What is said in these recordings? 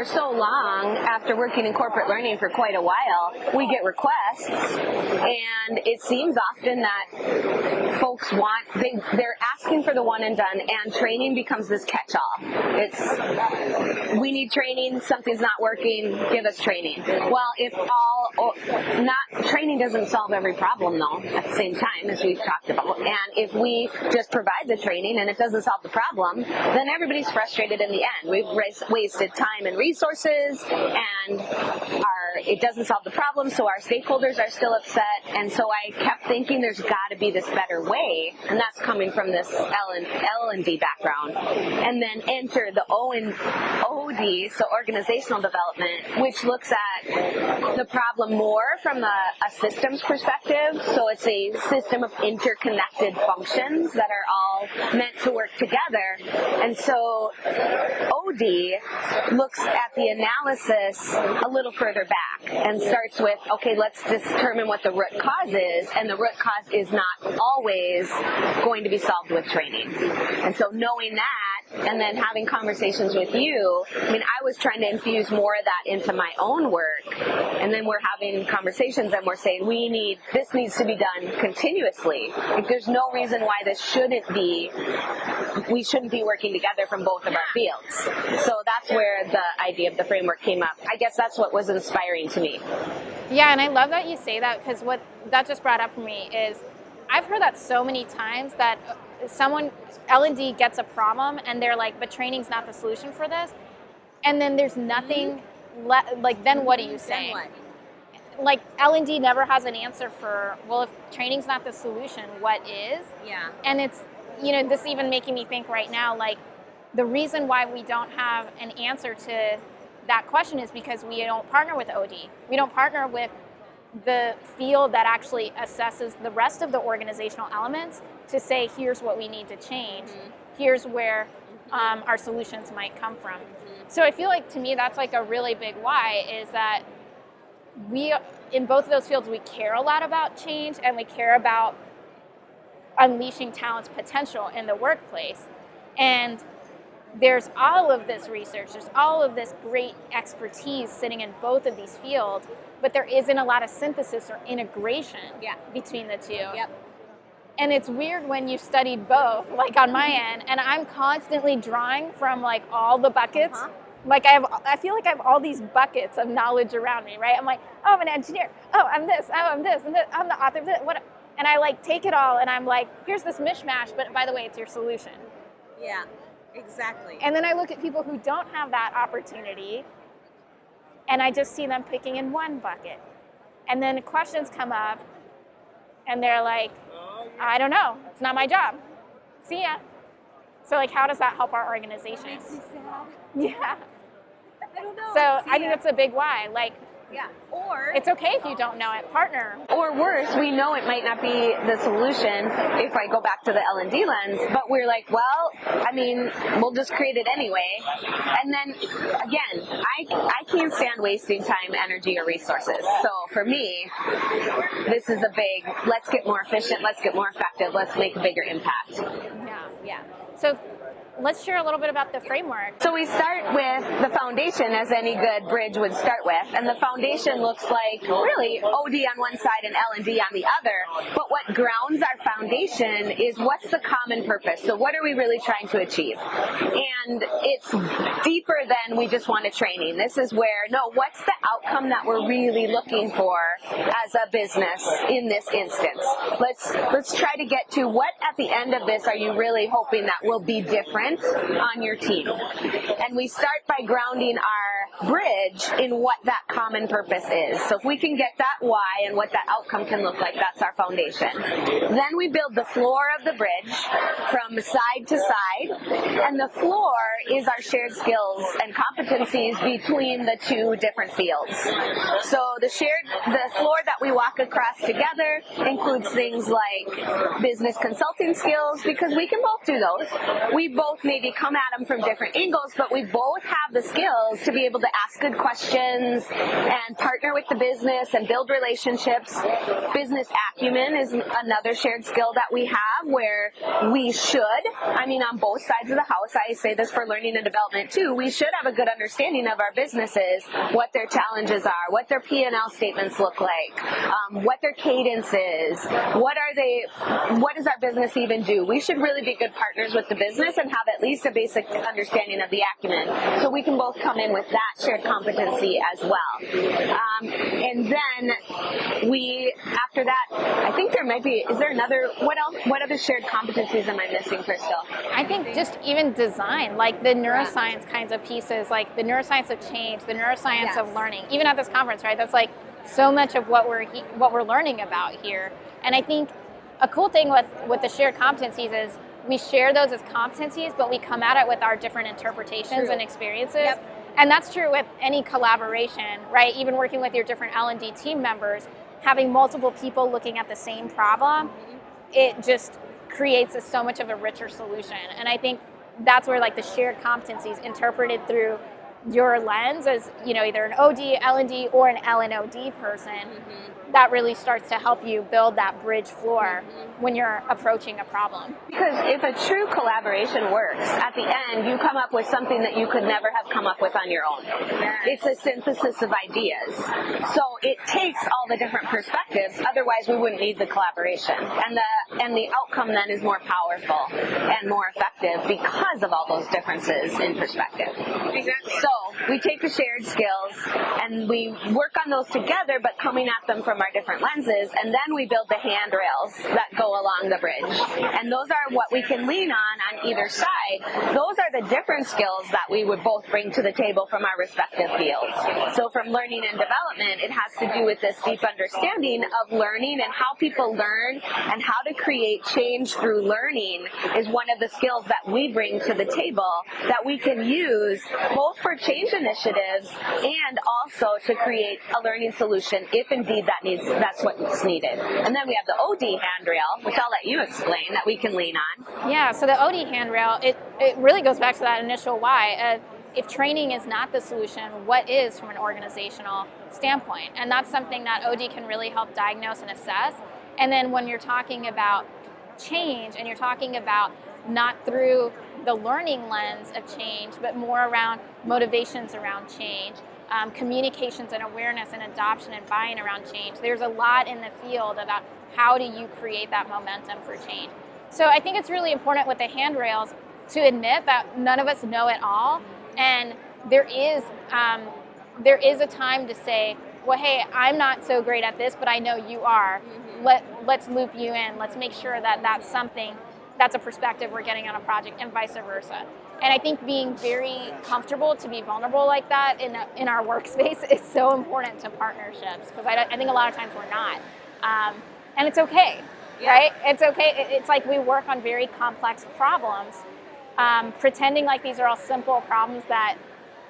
for so long, after working in corporate learning for quite a while, we get requests, and it seems often that folks they're asking for the one and done, and training becomes this catch-all. It's, we need training, something's not working, give us training. Well, if training doesn't solve every problem though, at the same time, as we've talked about, and if we just provide the training and it doesn't solve the problem, then everybody's frustrated in the end. We've wasted time and resources, and it doesn't solve the problem, so our stakeholders are still upset. And so I kept thinking there's got to be this better way, and that's coming from this L&D background. And then enter the OD, so organizational development, which looks at the problem more from a systems perspective. So it's a system of interconnected functions that are all meant to work together. And so OD looks at the analysis a little further back and starts with, okay, let's determine what the root cause is, and the root cause is not always going to be solved with training. And so knowing that, and then having conversations with you, I mean, I was trying to infuse more of that into my own work, and then we're having conversations and we're saying this needs to be done continuously. Like, there's no reason why we shouldn't be working together from both of our fields. So that's where the idea of the framework came up. I guess that's what was inspiring to me. Yeah, and I love that you say that, because what that just brought up for me is I've heard that so many times that L&D gets a problem and they're like, but training's not the solution for this. And then there's nothing, then what are you saying? Like, L&D never has an answer for, well, if training's not the solution, what is? Yeah. And it's, this even making me think right now, like, the reason why we don't have an answer to that question is because we don't partner with OD. We don't partner with the field that actually assesses the rest of the organizational elements to say, here's what we need to change. Here's where our solutions might come from. So I feel like, to me, that's like a really big why, is that we, in both of those fields, we care a lot about change, and we care about unleashing talent's potential in the workplace. And there's all of this research, there's all of this great expertise sitting in both of these fields, but there isn't a lot of synthesis or integration between the two. And it's weird when you've studied both, like on my end, and I'm constantly drawing from like all the buckets. Like I feel like I have all these buckets of knowledge around me, right? I'm like, oh, I'm an engineer. Oh, I'm this. Oh, I'm this. And this. I'm the author of this. What? And I like take it all, and I'm like, here's this mishmash, but by the way, it's your solution. Yeah, exactly. And then I look at people who don't have that opportunity, and I just see them picking in one bucket. And then questions come up, and they're like, I don't know. It's not my job. See ya. So, like, how does that help our organization? Makes me sad. Yeah. I don't know. So I think that's a big why. Like, or it's okay if you don't know it. Partner. Or worse, we know it might not be the solution if I go back to the L&D lens, but we're like, well, I mean, we'll just create it anyway. And then, again, I can't stand wasting time, energy, or resources. So for me, this is a big, let's get more efficient, let's get more effective, let's make a bigger impact. Yeah. So let's share a little bit about the framework. So we start with the foundation, as any good bridge would start with, and the foundation looks like really OD on one side and L&D on the other, but what grounds our foundation is what's the common purpose. So what are we really trying to achieve? And it's deeper than we just want a training. This is where, no, what's the outcome that we're really looking for as a business in this instance? Let's try to get to what at the end of this are you really hoping that will be different on your team. And we start by grounding our bridge in what that common purpose is. So if we can get that why and what that outcome can look like, that's our foundation. Then we build the floor of the bridge from side to side, and the floor is our shared skills and competencies between the two different fields. So the floor that we walk across together includes things like business consulting skills, because we can both do those. We both maybe come at them from different angles, but we both have the skills to be able to ask good questions and partner with the business and build relationships. Business acumen is another shared skill that we have, where we should, on both sides of the house, I say this for learning and development too, we should have a good understanding of our businesses, what their challenges are, what their P&L statements look like, what their cadence is, what does our business even do. We should really be good partners with the business and have at least a basic understanding of the acumen, so we can both come in with that shared competency as well. And then after that, I think there might be, is there another, what other shared competencies am I missing, Crystal? I think just even design, like the neuroscience kinds of pieces, like the neuroscience of change, the neuroscience of learning. Even at this conference, right? That's like so much of what we're learning about here. And I think a cool thing with the shared competencies is we share those as competencies, but we come at it with our different interpretations and experiences. Yep. And that's true with any collaboration, right? Even working with your different L&D team members, having multiple people looking at the same problem, it just creates so much of a richer solution. And I think that's where like the shared competencies interpreted through your lens as, either an OD, L&D, or an L&OD person, that really starts to help you build that bridge floor when you're approaching a problem. Because if a true collaboration works, at the end you come up with something that you could never have come up with on your own. It's a synthesis of ideas. So it takes all the different perspectives, otherwise we wouldn't need the collaboration. And the outcome then is more powerful and more effective because of all those differences in perspective. Exactly. So we take the shared skills and we work on those together, but coming at them from our different lenses, and then we build the handrails that go along the bridge. And those are what we can lean on either side. Those are the different skills that we would both bring to the table from our respective fields. So from learning and development, it has to do with this deep understanding of learning and how people learn, and how to create change through learning is one of the skills that we bring to the table that we can use both for change initiatives and also to create a learning solution if indeed that's what's needed. And then we have the OD handrail, which I'll let you explain, that we can lean on. Yeah, so the OD handrail, it really goes back to that initial why. If training is not the solution, what is from an organizational standpoint? And that's something that OD can really help diagnose and assess. And then when you're talking about change, and you're talking about not through the learning lens of change, but more around motivations around change, communications and awareness and adoption and buy-in around change. There's a lot in the field about how do you create that momentum for change. So I think it's really important with the handrails to admit that none of us know it all, and there is a time to say, well, hey, I'm not so great at this, but I know you are. Let's loop you in. Let's make sure that that's a perspective we're getting on a project, and vice versa. And I think being very comfortable to be vulnerable like that in our workspace is so important to partnerships, because I think a lot of times we're not. And it's okay, right? It's okay. It's like we work on very complex problems, pretending like these are all simple problems that,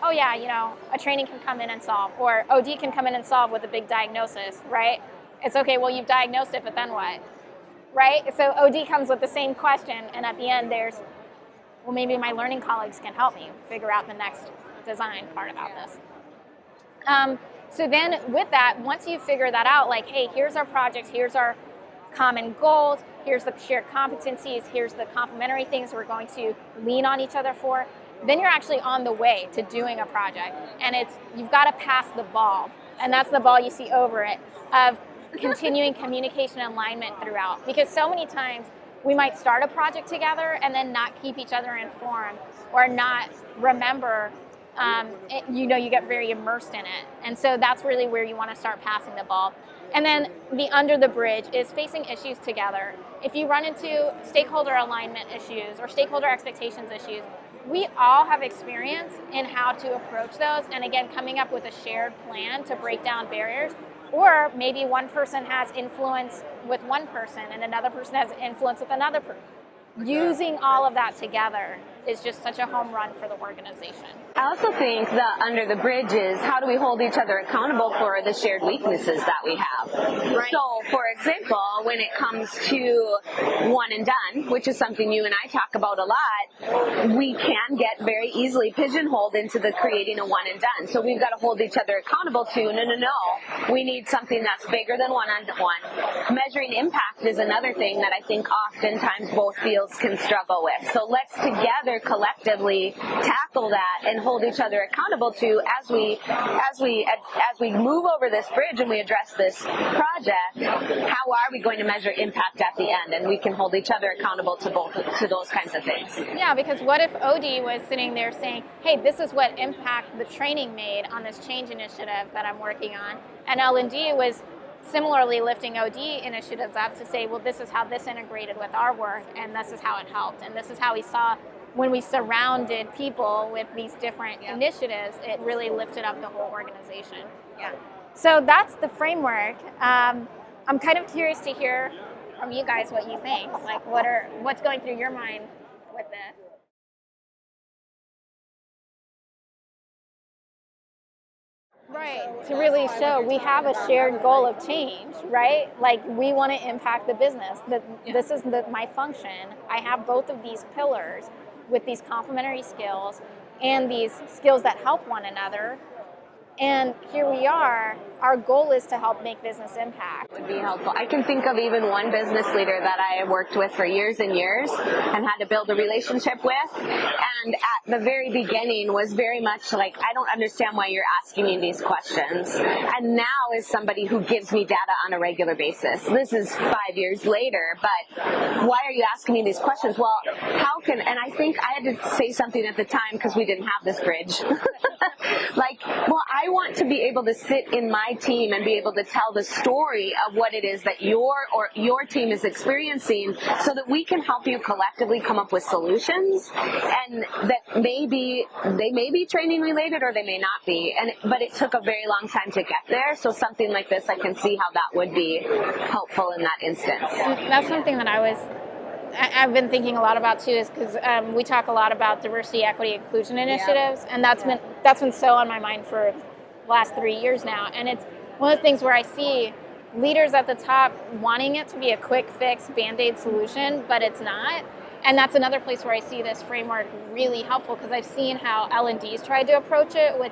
oh yeah, a training can come in and solve, or OD can come in and solve with a big diagnosis, right? It's okay, well, you've diagnosed it, but then what? Right? So OD comes with the same question, and at the end there's, well, maybe my learning colleagues can help me figure out the next design part about this. So then with that, once you figure that out, like, hey, here's our projects, here's our common goals, here's the shared competencies, here's the complementary things we're going to lean on each other for, then you're actually on the way to doing a project. And you've got to pass the ball, and that's the ball you see over it, of continuing communication and alignment throughout. Because so many times we might start a project together and then not keep each other informed, or not remember, you get very immersed in it. And so that's really where you want to start passing the ball. And then the under the bridge is facing issues together. If you run into stakeholder alignment issues or stakeholder expectations issues, we all have experience in how to approach those, and again, coming up with a shared plan to break down barriers. Or maybe one person has influence with one person and another person has influence with another person. using all of that together is just such a home run for the organization. I also think that under the bridge is how do we hold each other accountable for the shared weaknesses that we have. Right. So, for example, when it comes to one and done, which is something you and I talk about a lot, we can get very easily pigeonholed into the creating a one and done. So we've got to hold each other accountable to, no, we need something that's bigger than one on one. Measuring impact is another thing that I think oftentimes both fields can struggle with. So let's together collectively tackle that and hold each other accountable to as we move over this bridge and we address this project, how are we going to measure impact at the end? And we can hold each other accountable to those kinds of things. Yeah, because what if OD was sitting there saying, hey, this is what impact the training made on this change initiative that I'm working on, and L&D was similarly lifting OD initiatives up to say, well, this is how this integrated with our work, and this is how it helped, and this is how we saw when we surrounded people with these different initiatives, it really lifted up the whole organization. Yeah. So that's the framework. I'm kind of curious to hear from you guys what you think. Like, what's going through your mind with this? Right, to really show we have a shared goal of change, right? Like, we want to impact the business. This is my function. I have both of these pillars with these complementary skills and these skills that help one another. And here we are. Our goal is to help make business impact. Would be helpful. I can think of even one business leader that I worked with for years and years and had to build a relationship with. And at the very beginning was very much like, I don't understand why you're asking me these questions. And now is somebody who gives me data on a regular basis. This is 5 years later, but why are you asking me these questions? Well, and I think I had to say something at the time because we didn't have this bridge. I want to be able to sit in my team and be able to tell the story of what it is that your team is experiencing so that we can help you collectively come up with solutions, and that they may be training related or they may not be, but it took a very long time to get there. So something like this, I can see how that would be helpful in that instance. That's something that I've been thinking a lot about too, is because we talk a lot about diversity, equity, inclusion initiatives, and that's been so on my mind for the last 3 years now. And it's one of the things where I see leaders at the top wanting it to be a quick fix, Band-Aid solution, but it's not. And that's another place where I see this framework really helpful, because I've seen how L&D's tried to approach it with,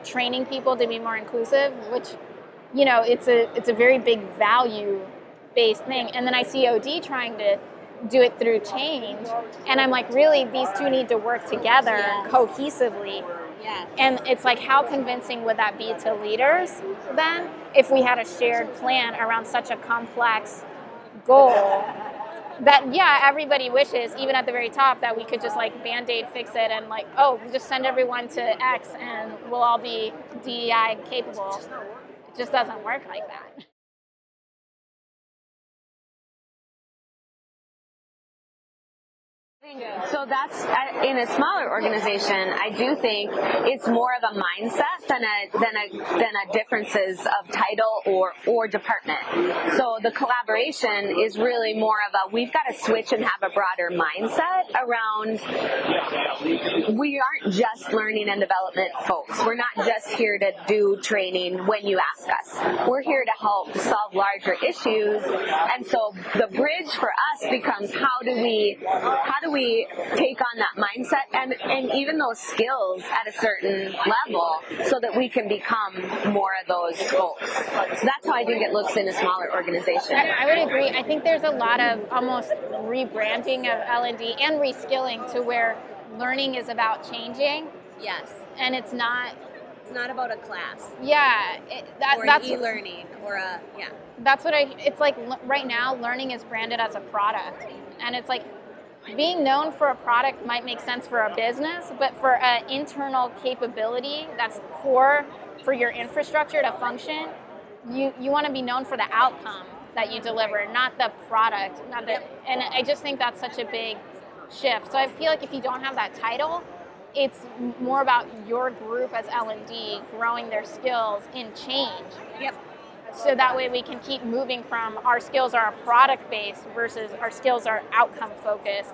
training people to be more inclusive, which, it's a very big value-based thing. And then I see OD trying to do it through change, and I'm like, really, these two need to work together cohesively. Yes. And it's like, how convincing would that be to leaders then if we had a shared plan around such a complex goal that everybody wishes, even at the very top, that we could just like Band-Aid fix it and like, just send everyone to X and we'll all be DEI capable. It just doesn't work like that. So that's, in a smaller organization, I do think it's more of a mindset than a differences of title or department. So the collaboration is really more of we've got to switch and have a broader mindset around, we aren't just learning and development folks. We're not just here to do training when you ask us. We're here to help solve larger issues. And so the bridge for us becomes, how do we take on that mindset and even those skills at a certain level so that we can become more of those folks. So that's how I think it looks in a smaller organization. I would agree. I think there's a lot of almost rebranding of L&D and reskilling to where learning is about changing. Yes. And it's not about a class. Yeah. That's e-learning That's what it's like right now, learning is branded as a product. And it's like, being known for a product might make sense for a business, but for an internal capability that's core for your infrastructure to function, you want to be known for the outcome that you deliver, not the product. And I just think that's such a big shift. So I feel like if you don't have that title, it's more about your group as L&D growing their skills in change. Yep. so that way we can keep moving from our skills are product based versus our skills are outcome focused.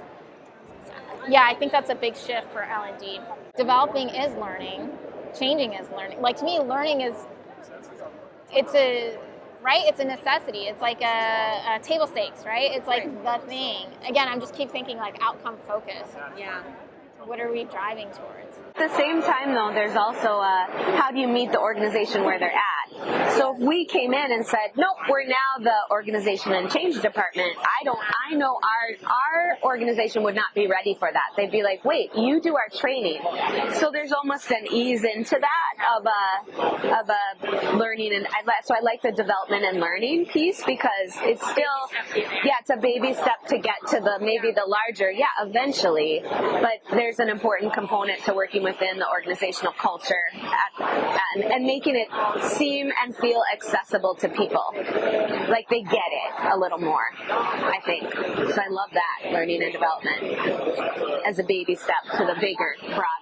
Yeah, I think that's a big shift for L&D. Developing is learning, changing is learning. Like to me, learning is, it's a necessity. It's like a table stakes, right? It's like the thing. Again, I'm just keep thinking like outcome focused. Yeah. What are we driving towards? At the same time, though, there's also how do you meet the organization where they're at? So if we came in and said, nope, we're now the organization and change department, I know our organization would not be ready for that. They'd be like, wait, you do our training. So there's almost an ease into that of a learning, and so I like the development and learning piece because it's still, it's a baby step to get to maybe the larger, eventually, but there's an important component to working within the organizational culture and making it seem and feel accessible to people. Like they get it a little more, I think. So I love that, learning and development as a baby step to the bigger, broader.